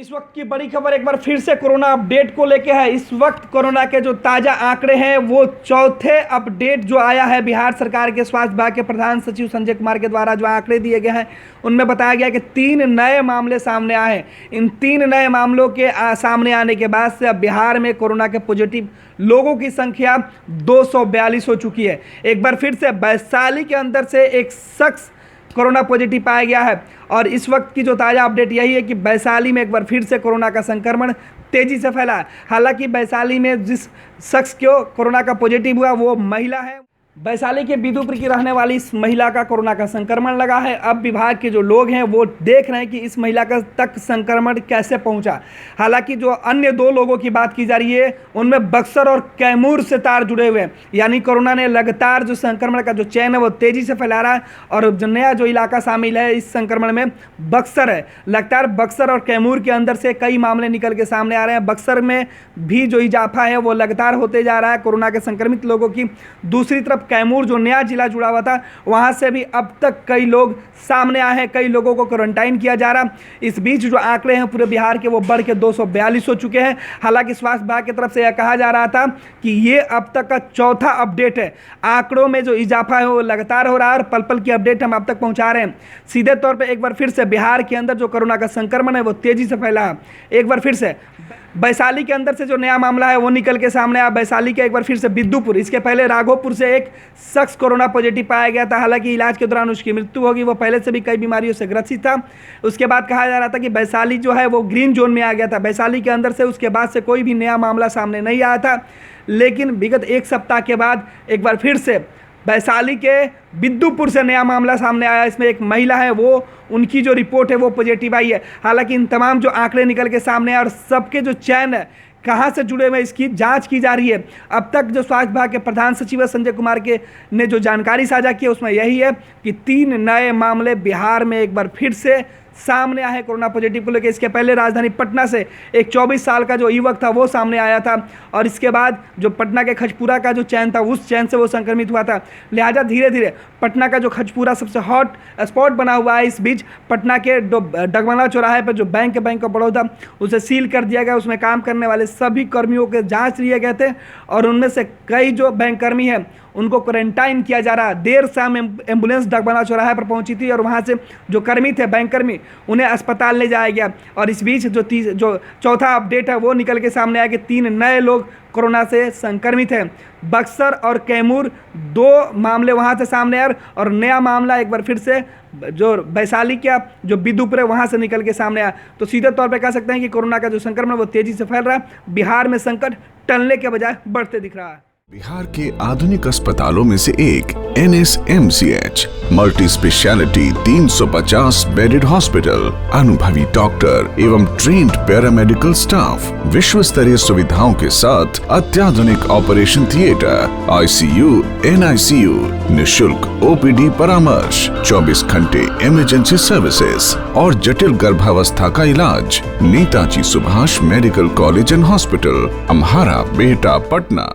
इस वक्त की बड़ी खबर एक बार फिर से कोरोना अपडेट को लेके है। इस वक्त कोरोना के जो ताज़ा आंकड़े हैं वो चौथे अपडेट जो आया है बिहार सरकार के स्वास्थ्य विभाग के प्रधान सचिव संजय कुमार के द्वारा जो आंकड़े दिए गए हैं उनमें बताया गया कि 3 नए मामले सामने आए हैं। इन 3 नए मामलों के सामने आने के बाद से अब बिहार में कोरोना के पॉजिटिव लोगों की संख्या 242 हो चुकी है। एक बार फिर से वैशाली के अंदर से एक शख्स कोरोना पॉजिटिव पाया गया है और इस वक्त की जो ताज़ा अपडेट यही है कि वैशाली में एक बार फिर से कोरोना का संक्रमण तेज़ी से फैला है। हालांकि वैशाली में जिस शख्स को कोरोना का पॉजिटिव हुआ वो महिला है। वैशाली के बिदुपुर की रहने वाली इस महिला का कोरोना का संक्रमण लगा है। अब विभाग के जो लोग हैं वो देख रहे हैं कि इस महिला का तक संक्रमण कैसे पहुंचा। हालांकि जो अन्य 2 लोगों की बात की जा रही है उनमें बक्सर और कैमूर से तार जुड़े हुए हैं, यानी कोरोना ने लगातार जो संक्रमण का जो चैन है वो तेज़ी से फैला रहा है। और जो नया जो इलाका शामिल है इस संक्रमण में बक्सर है। लगातार बक्सर और कैमूर के अंदर से कई मामले निकल के सामने आ रहे हैं। बक्सर में भी जो इजाफा है वो लगातार होते जा रहा है कोरोना के संक्रमित लोगों की। दूसरी तरफ कैमूर जो नया जिला जुड़ा हुआ था वहां से भी अब तक कई लोग सामने आए हैं, कई लोगों को क्वारंटाइन किया जा रहा। इस बीच जो आंकड़े हैं पूरे बिहार के वो बढ़ के 242 हो चुके हैं। हालांकि स्वास्थ्य विभाग की तरफ से यह कहा जा रहा था कि ये अब तक का चौथा अपडेट है। आंकड़ों में जो इजाफा है वो लगातार हो रहा है और पल पल की अपडेट हम अब तक पहुंचा रहे हैं। सीधे तौर पर एक बार फिर से बिहार के अंदर जो कोरोना का संक्रमण है वो तेजी से फैला है। एक बार फिर से वैशाली के अंदर से जो नया मामला है वो निकल के सामने आया। वैशाली के एक बार फिर से बिदुपुर, इसके पहले राघोपुर से एक शख्स कोरोना पॉजिटिव पाया गया था। हालांकि इलाज के दौरान उसकी मृत्यु होगी, वो पहले से भी कई बीमारियों से ग्रसित था। उसके बाद कहा जा रहा था कि वैशाली जो है वो ग्रीन जोन में आ गया था। वैशाली के अंदर से उसके बाद से कोई भी नया मामला सामने नहीं आया था। लेकिन विगत 1 सप्ताह के बाद एक बार फिर से वैशाली के बिदुपुर से नया मामला सामने आया। इसमें एक महिला है, वो उनकी जो रिपोर्ट है वो पॉजिटिव आई है। हालांकि इन तमाम जो आंकड़े निकल के सामने आए और सबके जो चैन है कहाँ से जुड़े हुए इसकी जांच की जा रही है। अब तक जो स्वास्थ्य विभाग के प्रधान सचिव संजय कुमार के ने जो जानकारी साझा की है उसमें यही है कि 3 नए मामले बिहार में एक बार फिर से सामने आए कोरोना पॉजिटिव को लेकर। इसके पहले राजधानी पटना से एक 24 साल का जो युवक था वो सामने आया था और इसके बाद जो पटना के खजपुरा का जो चैन था उस चैन से वो संक्रमित हुआ था। लिहाजा धीरे धीरे पटना का जो खजपुरा सबसे हॉट स्पॉट बना हुआ है। इस बीच पटना के डगमला चौराहे पर जो बैंक ऑफ बड़ौदा उसे सील कर दिया गया। उसमें काम करने वाले सभी कर्मियों के जाँच लिए गए थे और उनमें से कई जो बैंककर्मी हैं उनको क्वारंटाइन किया जा रहा। देर शाम एम्बुलेंस डगमला चौराहे पर पहुंची थी और वहां से जो कर्मी थे बैंककर्मी उन्हें अस्पताल ले जाया गया। और इस बीच जो चौथा अपडेट है वो निकल के सामने आया कि 3 नए लोग कोरोना से संक्रमित हैं। बक्सर और कैमूर 2 मामले वहां से सामने आए और नया मामला एक बार फिर से जो वैशाली का जो बिदुपुर है वहां से निकल के सामने आया। तो सीधे तौर पे कह सकते हैं कि कोरोना का जो संक्रमण वो तेजी से फैल रहा है। बिहार में संकट टलने के बजाय बढ़ते दिख रहा है। बिहार के आधुनिक अस्पतालों में से एक NSMCH multi speciality 350 bedded hospital, अनुभवी डॉक्टर एवं ट्रेन्ड पैरामेडिकल स्टाफ, विश्व स्तरीय सुविधाओं के साथ अत्याधुनिक ऑपरेशन थिएटर, ICU, NICU, निशुल्क OPD परामर्श, 24 घंटे इमरजेंसी सर्विसेज और जटिल गर्भावस्था का इलाज। Netaji Subhash medical college and hospital, Amhara, Bihta, Patna.